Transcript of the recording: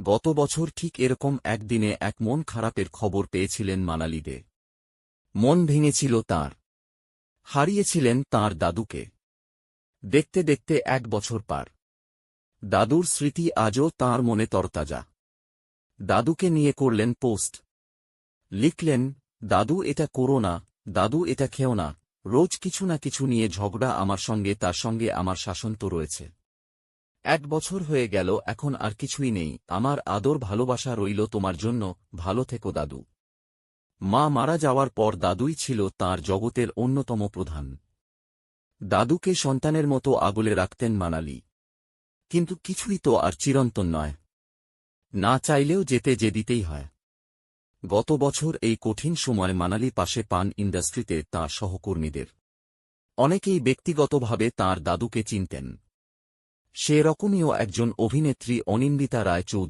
গত বছর ঠিক এরকম একদিনে এক মন খারাপের খবর পেয়েছিলেন মানালি দে। মন ভেঙেছিল তাঁর। হারিয়েছিলেন তাঁর দাদুকে। দেখতে দেখতে 1 বছর পার। দাদুর স্মৃতি আজও তাঁর মনে তরতাজা। দাদুকে নিয়ে করলেন পোস্ট। লিখলেন, দাদু এটা করো না, দাদু এটা খেও না। রোজ কিছু না কিছু নিয়ে ঝগড়া আমার সঙ্গে, তার সঙ্গে আমার শাসন তো রয়েছে। 1 বছর হয়ে গেল, এখন আর কিছুই নেই। আমার আদর ভালোবাসা রইল তোমার জন্য, ভালো থেকো দাদু। মা মারা যাওয়ার পর দাদুই ছিল তাঁর জগতের অন্যতম প্রধান। দাদুকে সন্তানের মতো আগলে রাখতেন মানালি। কিন্তু কিছুই তো আর চিরন্তন নয়। না চাইলেও যেতে যে দিতেই হয়। গত বছর এই কঠিন সময় মানালি পাশে পান ইন্ডাস্ট্রিতে তাঁর সহকর্মীদের। অনেকেই ব্যক্তিগতভাবে তাঁর দাদুকে চিনতেন। সে রকমইও একজন অভিনেত্রী অনিন্দিতা রায় চৌধুরী।